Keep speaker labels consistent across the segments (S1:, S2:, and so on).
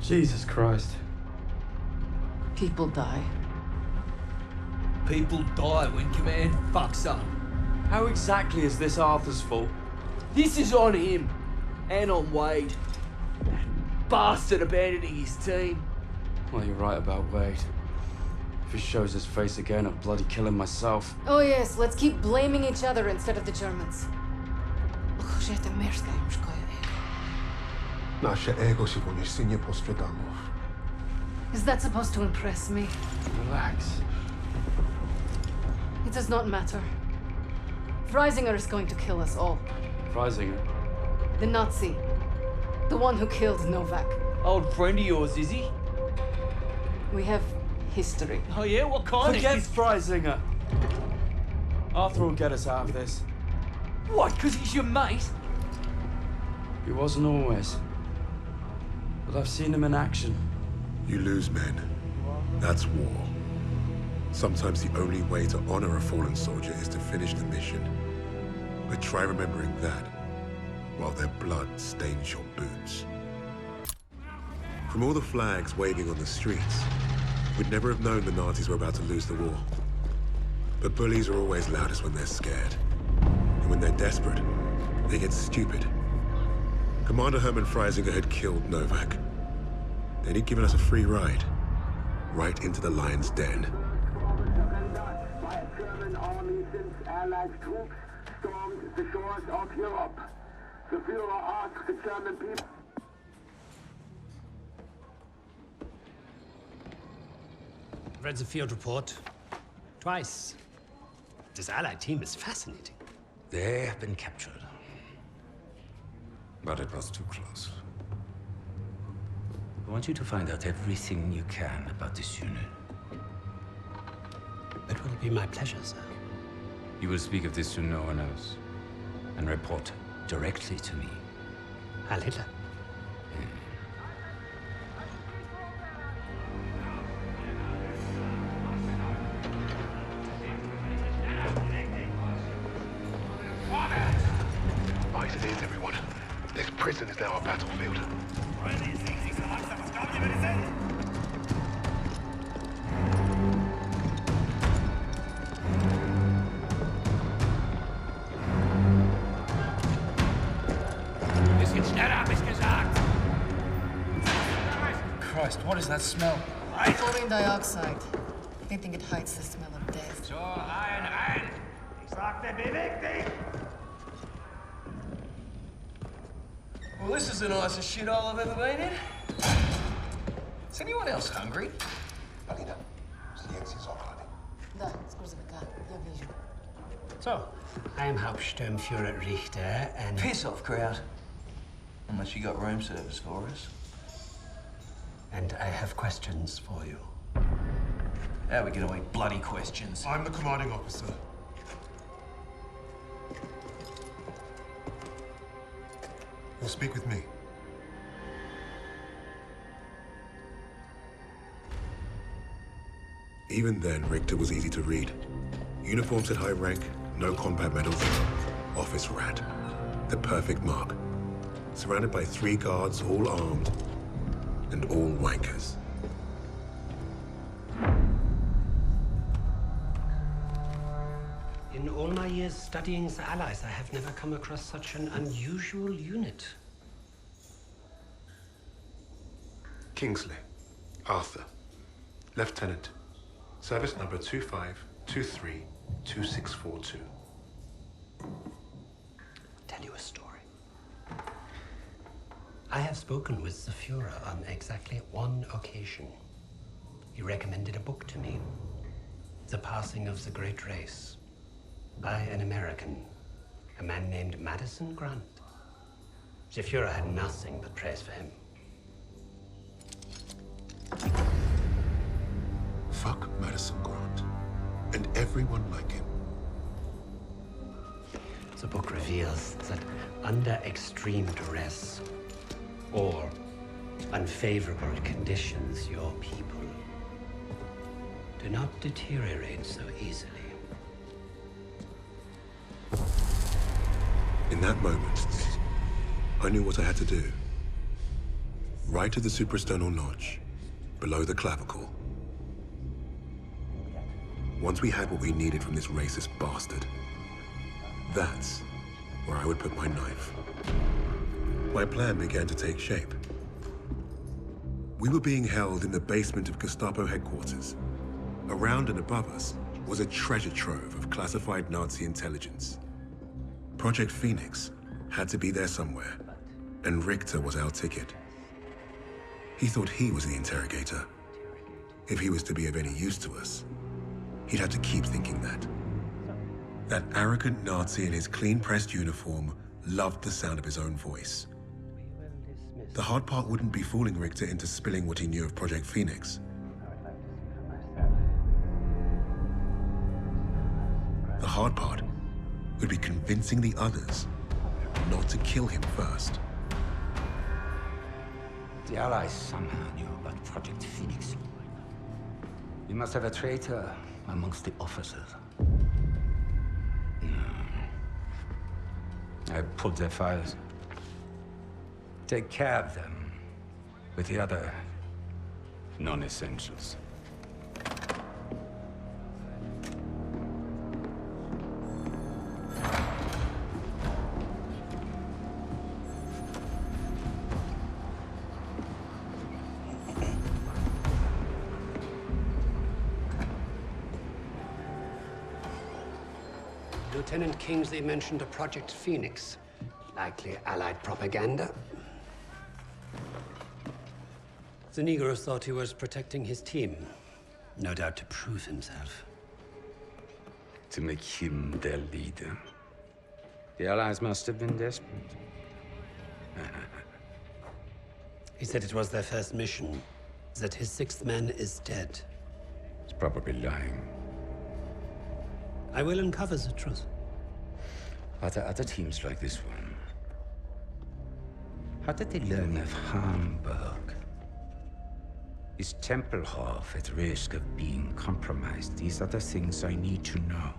S1: Jesus Christ.
S2: People die.
S3: People die when command fucks up.
S1: How exactly is this Arthur's fault?
S3: This is on him. And on Wade. That bastard abandoning his team.
S1: Well, you're right about Wade. If he shows his face again, I'll bloody kill him myself.
S2: Oh yes, let's keep blaming each other instead of the Germans. Is that supposed to impress me?
S1: Relax.
S2: It does not matter. Freisinger is going to kill us all.
S1: Freisinger?
S2: The Nazi. The one who killed Novak.
S3: Old friend of yours, is he?
S2: We have history.
S3: Oh yeah? What kind
S1: Forget
S3: of...
S1: Freisinger! Arthur will get us out of this.
S3: What, because he's your mate?
S1: He wasn't always. But I've seen him in action.
S4: You lose men. That's war. Sometimes the only way to honor a fallen soldier is to finish the mission. But try remembering that while their blood stains your boots. From all the flags waving on the streets, we'd never have known the Nazis were about to lose the war. But bullies are always loudest when they're scared. And when they're desperate, they get stupid. Commander Hermann Freisinger had killed Novak. Then he'd given us a free ride, right into the lion's den.
S5: By German army since Allied troops stormed the shores of Europe. The Führer asked the German people.
S6: Read the field report twice. This Allied team is fascinating.
S7: They have been captured. But it was too close. I want you to find out everything you can about this unit.
S6: It will be my pleasure, sir.
S7: You will speak of this to no one else, and report directly to me.
S6: Heil Hitler.
S4: Right, it is, everyone. This prison is now a battlefield.
S8: Christ, what is that smell?
S2: Chlorine dioxide. They think it hides the smell of death.
S8: So, rein! Ich sagte, beweg dich!
S3: Well, this is the nicest shithole I've ever been in.
S8: Is anyone else hungry?
S2: Da, scusa, я вижу.
S6: So, I am Hauptsturmführer Richter, and...
S3: Piss off, crowd. Unless you got room service for us.
S6: And I have questions for you.
S3: How are we gonna eat bloody questions?
S4: I'm the commanding officer. You'll speak with me. Even then, Richter was easy to read. Uniforms at high rank, no combat medals. Office rat. The perfect mark. Surrounded by 3 guards, all armed, and all wankers.
S6: In all my years studying the Allies, I have never come across such an unusual unit.
S4: Kingsley. Arthur. Lieutenant. Service number 25232642.
S6: Tell you a story. I have spoken with the Führer on exactly one occasion. He recommended a book to me. The Passing of the Great Race. By an American. A man named Madison Grant. The Führer had nothing but praise for him.
S4: Fuck Madison Grant. And everyone like him.
S6: The book reveals that under extreme duress or unfavorable conditions, your people do not deteriorate so easily.
S4: In that moment, I knew what I had to do. right at the suprasternal notch, below the clavicle. Once we had what we needed from this racist bastard, that's where I would put my knife. My plan began to take shape. We were being held in the basement of Gestapo headquarters. Around and above us was a treasure trove of classified Nazi intelligence. Project Phoenix had to be there somewhere, and Richter was our ticket. He thought he was the interrogator. If he was to be of any use to us, he'd have to keep thinking that. That arrogant Nazi in his clean-pressed uniform loved the sound of his own voice. The hard part wouldn't be fooling Richter into spilling what he knew of Project Phoenix. The hard part would be convincing the others not to kill him first.
S7: The Allies somehow knew about Project Phoenix. We must have a traitor amongst the officers. I pulled their files. Take care of them with the other non-essentials.
S6: Lieutenant Kingsley mentioned a Project Phoenix. Likely Allied propaganda. The Negro thought he was protecting his team. No doubt to prove himself.
S7: To make him their leader. The Allies must have been desperate.
S6: He said it was their first mission. That his sixth man is dead.
S7: He's probably lying.
S6: I will uncover the truth.
S7: Are there other teams like this one? How did they learn of Hamburg? Is Tempelhof at risk of being compromised? These are the things I need to know.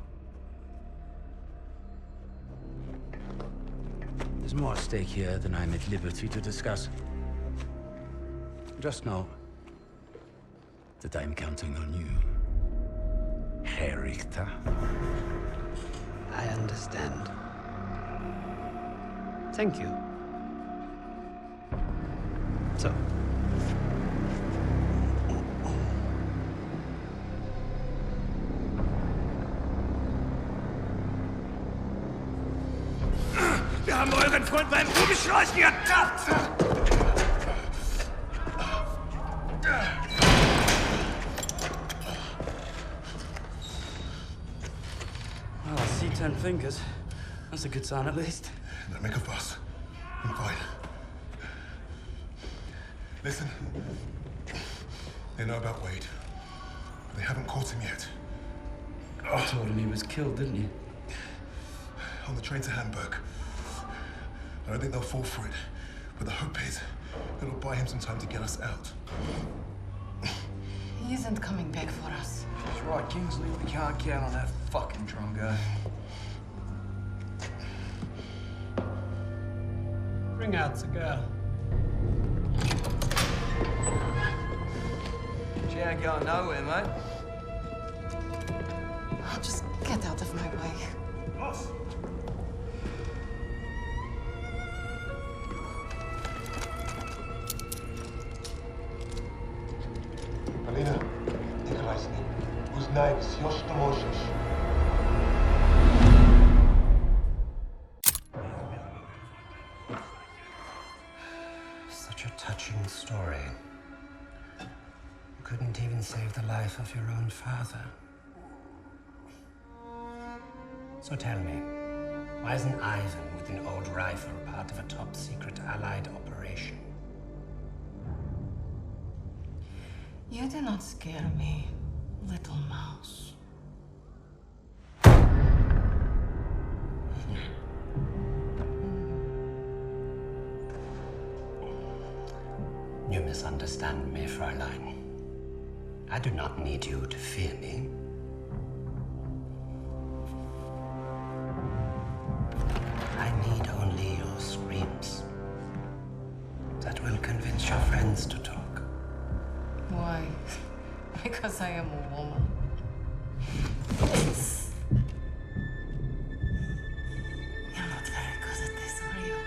S7: There's more at stake here than I'm at liberty to discuss. Just know that I'm counting on you, Herr Richter.
S6: I understand. Thank you. So.
S8: Wir haben euren Freund beim Rumschleichen ertappt!
S1: Well, I see 10 fingers. That's a good sign, at least.
S4: Don't make a fuss. I'm fine. Listen. They know about Wade. But they haven't caught him yet.
S1: I told him he was killed, didn't you?
S4: On the train to Hamburg. I don't think they'll fall for it. But the hope is it'll buy him some time to get us out.
S2: He isn't coming back for us.
S3: That's right, Kingsley. We can't count on that fucking Drongo.
S6: Bring out the girl.
S3: She ain't going nowhere, mate.
S2: Oh, just get out of my way.
S8: Los!
S4: Alina, Nikolai's Uznajesz, już to możesz.
S6: Such a touching story. You couldn't even save the life of your own father. So tell me, why isn't Ivan with an old rifle part of a top-secret Allied operation?
S2: You do not scare me, little mouse.
S6: You misunderstand me, Fräulein. I do not need you to fear me. I need only your screams. That will convince your friends to talk.
S2: Why? Because I am a woman. You're not very good at this, are you?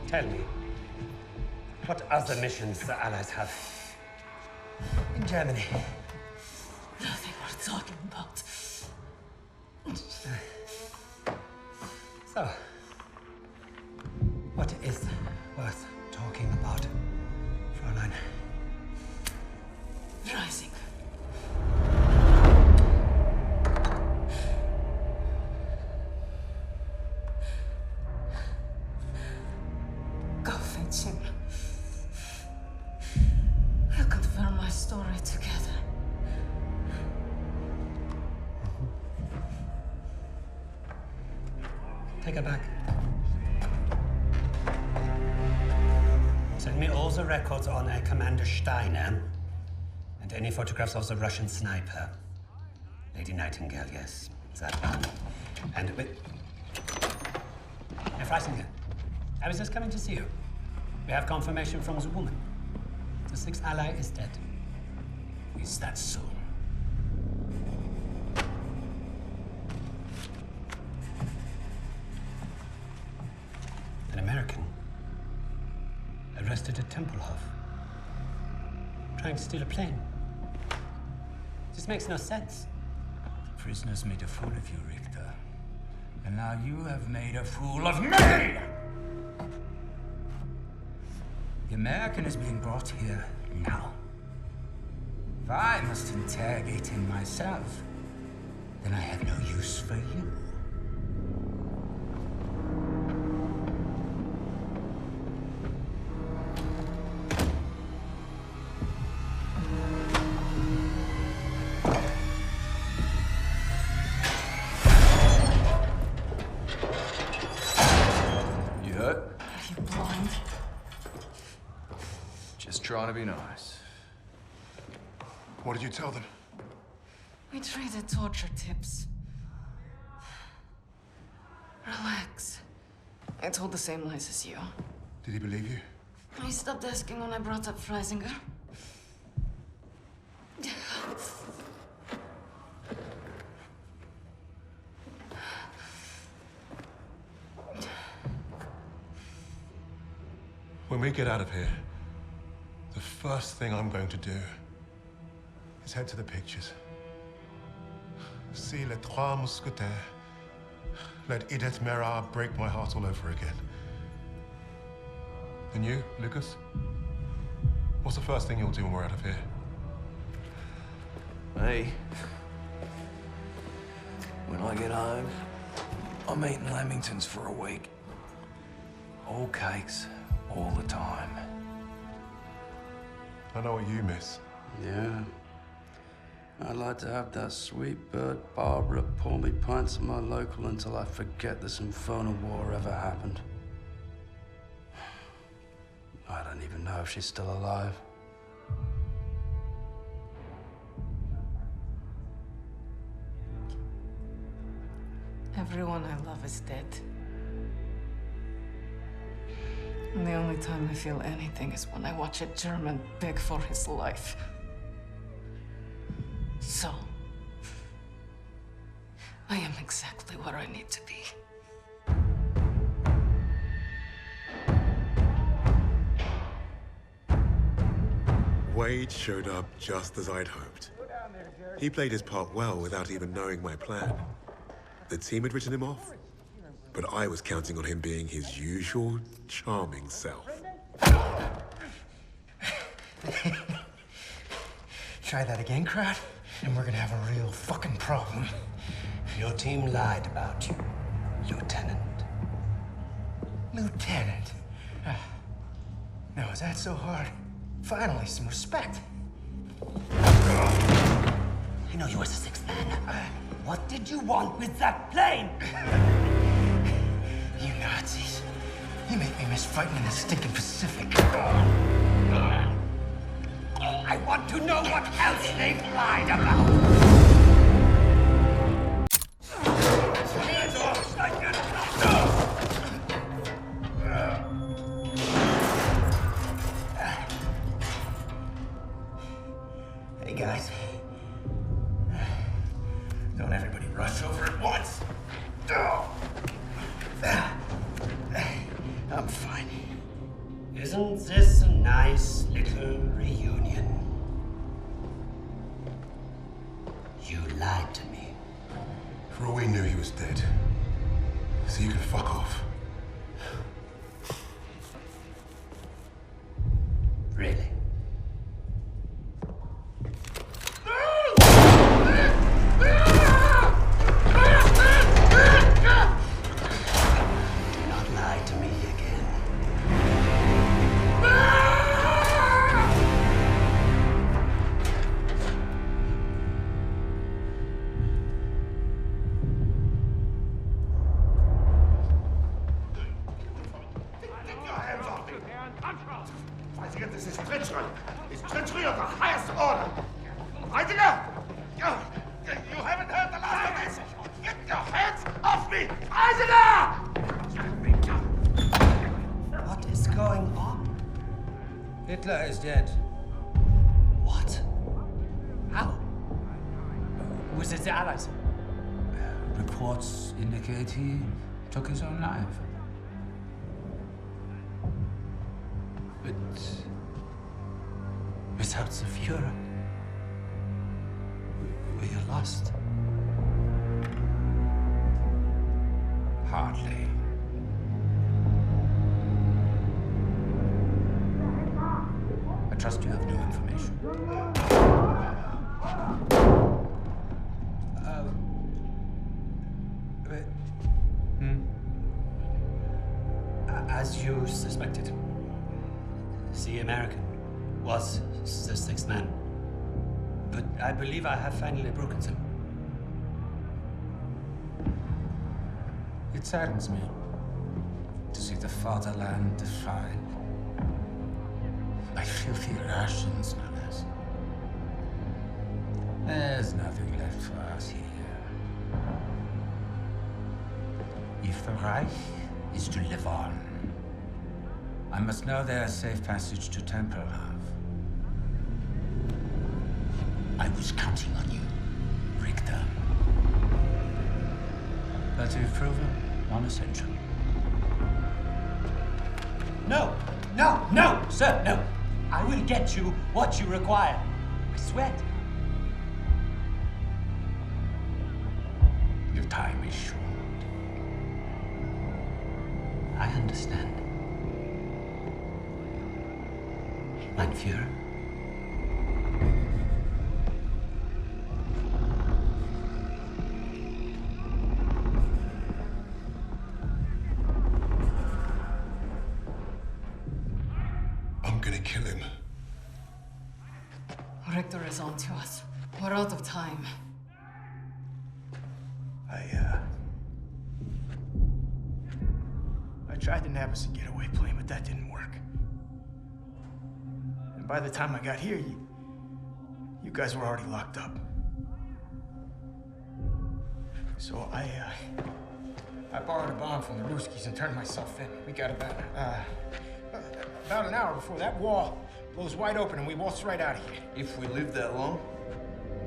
S6: Tell me, what other missions the Allies have in Germany?
S2: Nothing worth talking about.
S6: So, what is worth talking about, Fräulein?
S2: Rising. Go fetch him. We'll confirm my story together.
S6: Take her back. Send me all the records on Commander Steiner and any photographs of the Russian sniper. Lady Nightingale, yes, that one. And wait. Herr Freisinger, I was just coming to see you. We have confirmation from the woman. The sixth ally is dead. Is that so? An American arrested at Tempelhof, trying to steal a plane. This makes no sense.
S7: The prisoners made a fool of you, Richter. And now you have made a fool of me! The American is being brought here now. If I must interrogate him myself, then I have no use for you.
S1: You hurt?
S2: Are you blind?
S1: Just trying to be nice.
S4: What did you tell them?
S2: We traded torture tips. Relax. I told the same lies as you.
S4: Did he believe you?
S2: He stopped asking when I brought up Freisinger.
S4: When we get out of here, the first thing I'm going to do is head to the pictures. See Les Trois Mousquetaires. Let Edith Merard break my heart all over again. And you, Lucas? What's the first thing you'll do when we're out of here?
S9: Me? When I get home, I'm eating Lamingtons for a week. All cakes, all the time.
S4: I know what you miss.
S1: Yeah. I'd like to have that sweet bird Barbara pour me pints at my local until I forget this infernal war ever happened. I don't even know if she's still alive.
S2: Everyone I love is dead. And the only time I feel anything is when I watch a German beg for his life. So, I am exactly where I need to be.
S4: Wade showed up just as I'd hoped. He played his part well without even knowing my plan. The team had written him off, but I was counting on him being his usual charming self.
S6: Try that again, crowd, and we're gonna have a real fucking problem. Your team lied about you, Lieutenant. Lieutenant? Now, is that so hard? Finally, some respect. I know you were the sixth man. What did you want with that plane? You Nazis. You make me miss fighting in the stinking Pacific. I want to know what else they've lied about.
S7: Don't everybody rush over at once. I'm fine.
S6: Isn't this a nice little reunion? You lied to me.
S4: For all we knew, he was dead. So you can fuck off.
S6: Really? Do not lie to me again.
S8: Heidegger, this is treachery. It's treachery of the highest order. Heidegger! You haven't heard the last of this! Get your hands off me! Heidegger!
S6: What is going on?
S7: Hitler is dead.
S6: What? How?
S7: Was it the Allies? Reports indicate he took his own life.
S6: But without the Führer, we are lost.
S7: Hardly. I trust you have new information.
S6: As you suspected, the American was the sixth man. But I believe I have finally broken them.
S7: It saddens me to see the fatherland defiled by filthy Russians, no less. There's nothing left for us here. If the Reich is to live on, I must know there's safe passage to Tempelhof. I was counting on you, Richter. But you've proven non-essential.
S6: No, sir, no. I will get you what you require. I swear.
S7: Your time is short.
S6: I understand. Mein Führer.
S4: I'm gonna kill him.
S2: Richter is on to us. We're out of time.
S10: I tried to nab us a getaway plane, but that didn't work. And by the time I got here, you guys were already locked up. So I borrowed a bomb from the Ruskies and turned myself in. We got about an hour before that wall blows wide open and we waltz right out of here.
S9: If we live that long?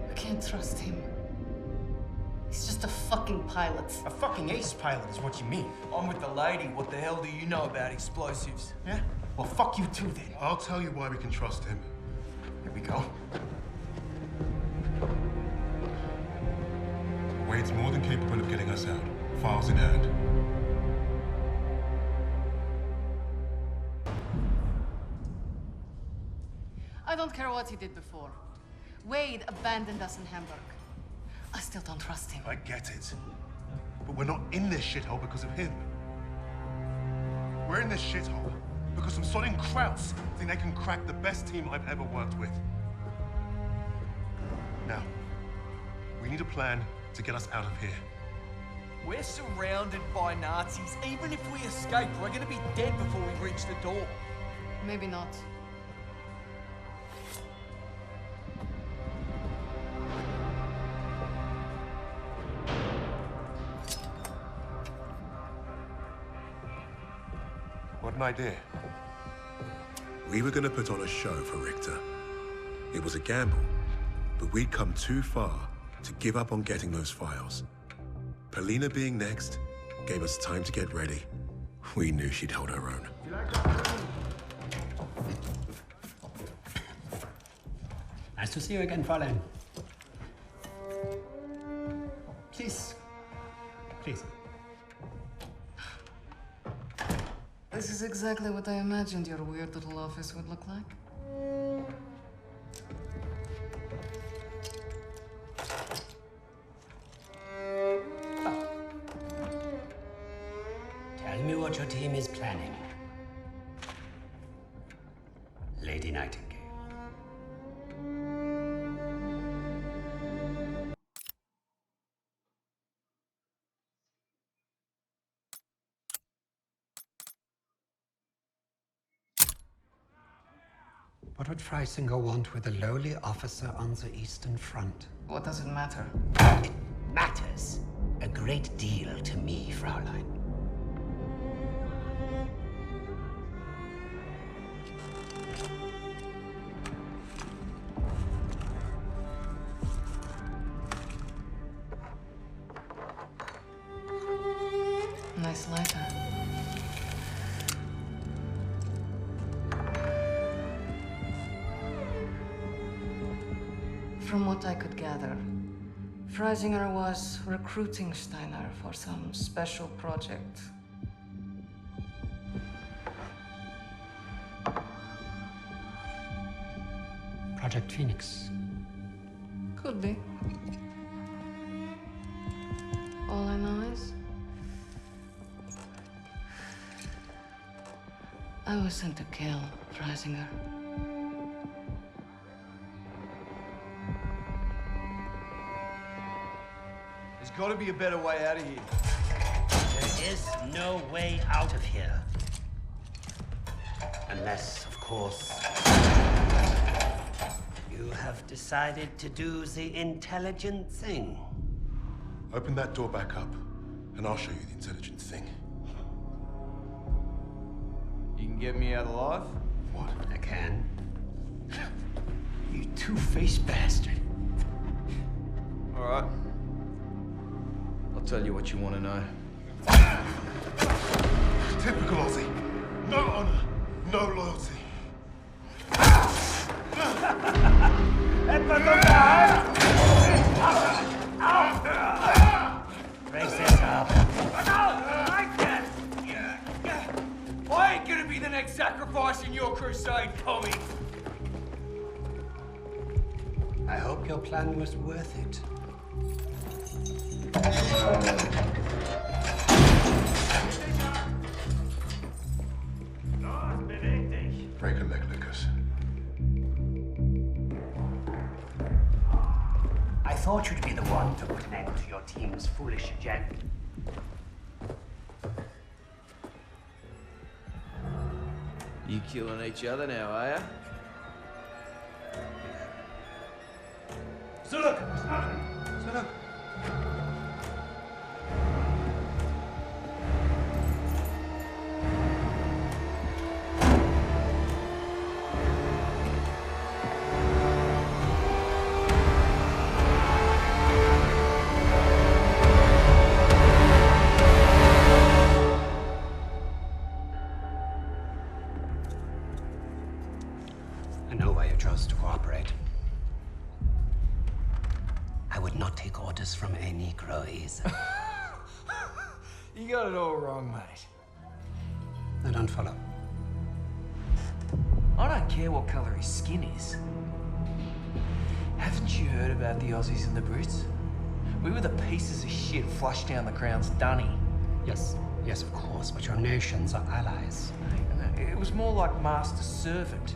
S2: I can't trust him. He's just a fucking pilot.
S10: A fucking ace pilot is what you mean.
S9: I'm with the lady. What the hell do you know about explosives?
S10: Yeah? Well, fuck you too, then.
S4: I'll tell you why we can trust him.
S10: Here we go.
S4: Wade's more than capable of getting us out. Files in hand.
S2: I don't care what he did before. Wade abandoned us in Hamburg. I still don't trust him.
S4: I get it. But we're not in this shithole because of him. We're in this shithole because some sodding krauts think they can crack the best team I've ever worked with. Now, we need a plan to get us out of here.
S9: We're surrounded by Nazis. Even if we escape, we're gonna be dead before we reach the door.
S2: Maybe not.
S4: What an idea. We were gonna put on a show for Richter. It was a gamble, but we'd come too far to give up on getting those files. Polina being next gave us time to get ready. We knew she'd hold her own.
S6: Nice to see you again, Fräulein. Please. Please.
S2: This is exactly what I imagined your weird little office would look like.
S6: Tell me what your team is planning. Lady Nightingale. What would Freisinger want with a lowly officer on the Eastern Front?
S2: What does it matter?
S6: It matters a great deal to me, Fraulein.
S2: Nice lighter. From what I could gather, Freisinger was recruiting Steiner for some special project.
S6: Project Phoenix.
S2: Could be. All I know is I was sent to kill Freisinger.
S11: There's got to be a better way out of here.
S6: There is no way out of here. Unless, of course, you have decided to do the intelligent thing.
S4: Open that door back up, and I'll show you the intelligent thing.
S11: You can get me out alive?
S6: What? I can.
S11: You two-faced bastard. All right. I'll tell you what you want to know.
S4: Typical Aussie. No honor, no loyalty.
S6: Brace this up.
S3: I ain't gonna be the next sacrifice in your crusade, Tommy.
S6: I hope your plan was worth it.
S4: Break a leg, Lucas.
S6: I thought you'd be the one to put an end to your team's foolish agenda.
S11: You killing each other now, are ya?
S3: Zurück!
S11: Zurück!
S6: I know why you chose to cooperate. I would not take orders from a Negro either.
S3: You got it all wrong, mate.
S6: I don't follow.
S3: I don't care what color his skin is. Haven't you heard about the Aussies and the Brits? We were the pieces of shit flushed down the Crown's dunny.
S6: Yes, yes, of course, but your nations are allies.
S3: It was more like master-servant.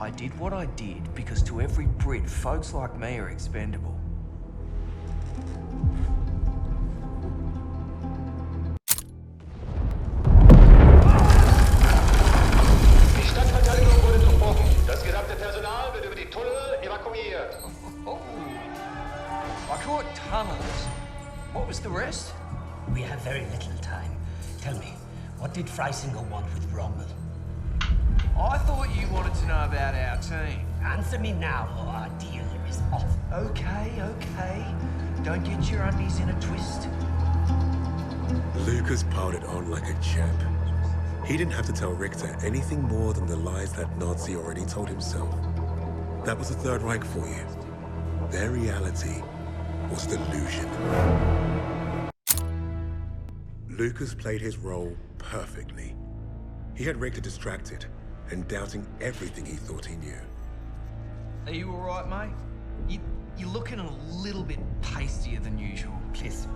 S3: I did what I did because to every Brit, folks like me are expendable.
S8: Die Stadtverteidigung wurde durchbrochen. Das gesamte Personal wird über die Tunnel evakuiert.
S3: Oh, I caught tunnels. What was the rest?
S6: We have very little time. Tell me, what did Freisinger want with Rommel?
S3: I thought you wanted to know about our team.
S6: Answer me now, or our deal is off.
S3: Okay, okay. Don't get your undies in a twist.
S4: Lucas piled it on like a champ. He didn't have to tell Richter anything more than the lies that Nazi already told himself. That was the Third Reich for you. Their reality was delusion. Lucas played his role perfectly. He had Richter distracted and doubting everything he thought he knew.
S3: Are you all right, mate? You're looking a little bit pastier than usual.
S6: Please.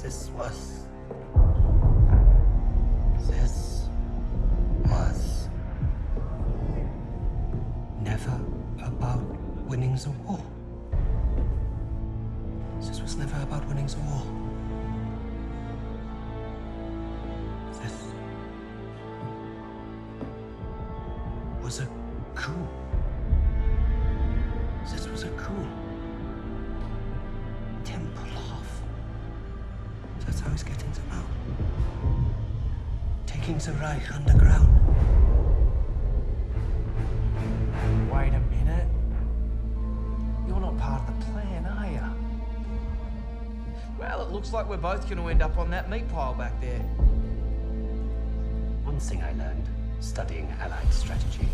S6: This was never about winning the war. This was never about winning the war. This was a coup. This was a coup. Tempelhof. That's how he's getting them out. Taking the Reich underground.
S3: Wait a minute. You're not part of the plan, are you? Well, it looks like we're both going to end up on that meat pile back there.
S6: One thing I learned studying Allied strategy: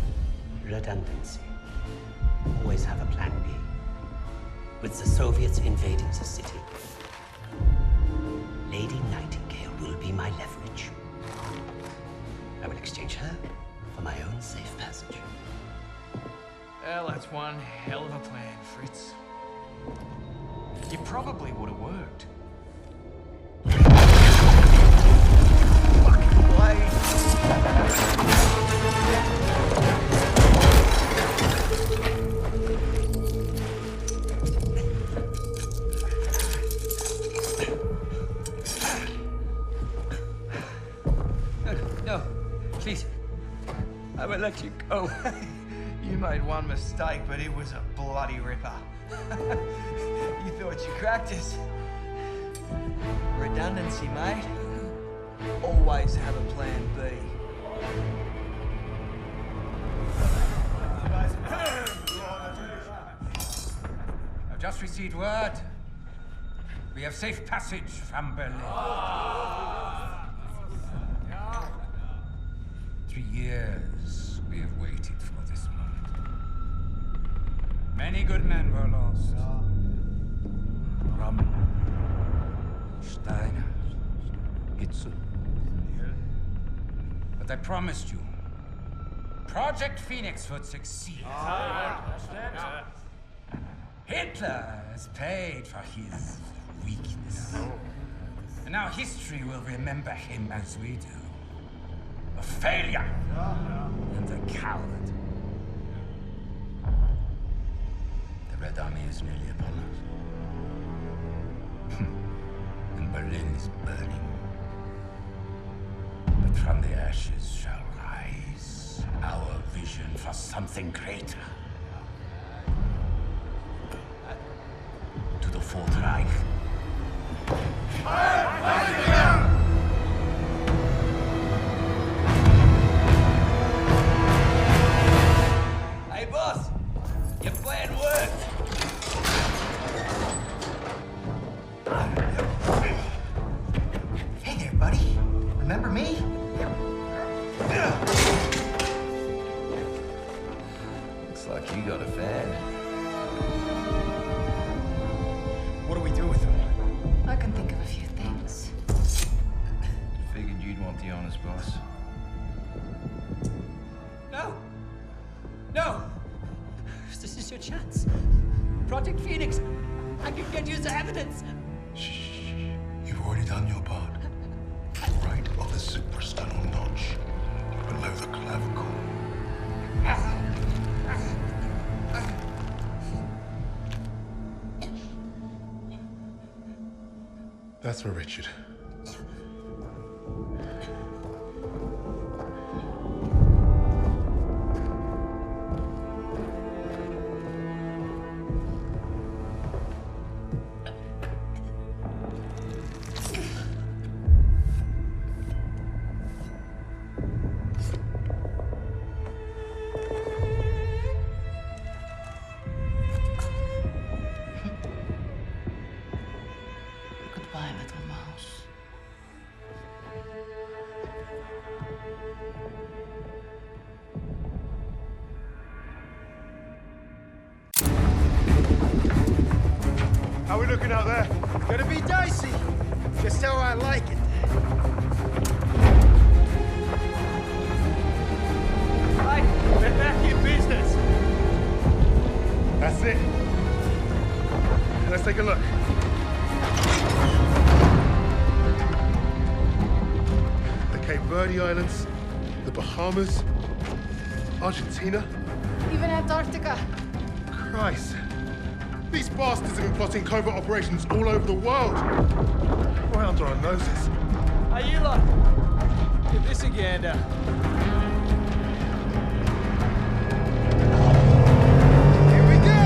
S6: redundancy. Always have a plan B. With the Soviets invading the city, Lady Nightingale will be my leverage. I will exchange her for my own safe passage.
S3: Well, that's one hell of a plan, Fritz. It probably would have worked. Fucking blade! No, please. I will let you go. You made one mistake, but it was a bloody ripper. You thought you cracked us. Redundancy, mate. Always have a plan B.
S7: I've just received word. We have safe passage from Berlin. 3 years we have waited for this moment. Many good men were lost. Rommel, Steiner, Hitler. But I promised you, Project Phoenix would succeed. Hitler has paid for his weakness. And now history will remember him as we do. A failure and a coward. The Red Army is nearly upon us. And Berlin is burning. But from the ashes shall rise our vision for something greater. To the Fourth Reich.
S6: Hey, boss! Your plan worked!
S10: Hey there, buddy. Remember me?
S11: Looks like you got a fan.
S10: What do we do with him?
S2: I can think of a few things.
S11: Figured you'd want the honest boss.
S6: No! No! This is your chance. Project Phoenix. I can get you the evidence.
S4: You've already done your part. Right of the suprasternal notch, below the clavicle. That's for Richard.
S2: Goodbye, little mouse.
S8: How are we looking out there?
S10: Gonna be dicey. Just how I like it.
S8: Hey, we're back in business. That's it. Let's take a look. The Cape Verde Islands, the Bahamas, Argentina.
S2: Even Antarctica.
S8: Christ. These bastards have been plotting covert operations all over the world. Right under our noses.
S10: Hey, you lot. Give this a gander. Here we go!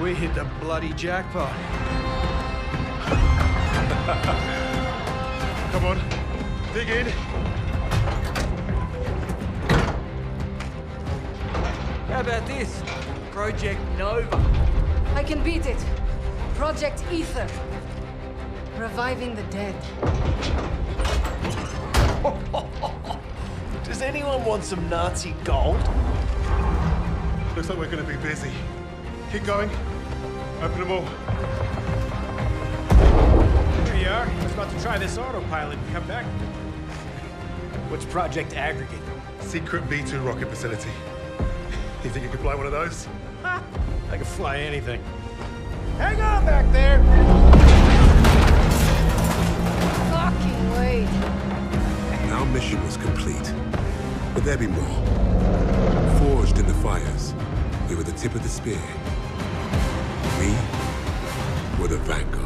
S11: We hit the bloody jackpot.
S8: Come on, dig in.
S3: How about this? Project Nova.
S2: I can beat it. Project Ether. Reviving the dead.
S9: Does anyone want some Nazi gold?
S8: Looks like we're gonna be busy. Keep going. Open them all.
S10: Here you are. I was about to try this autopilot and come back.
S9: What's Project Aggregate?
S8: Secret V2 rocket facility. You think you could fly one of those?
S10: Ha! I can fly anything. Hang on back there!
S2: Fucking Wade.
S4: Our mission was complete. But there'd be more. Forged in the fires, we were the tip of the spear. We were the vanguard.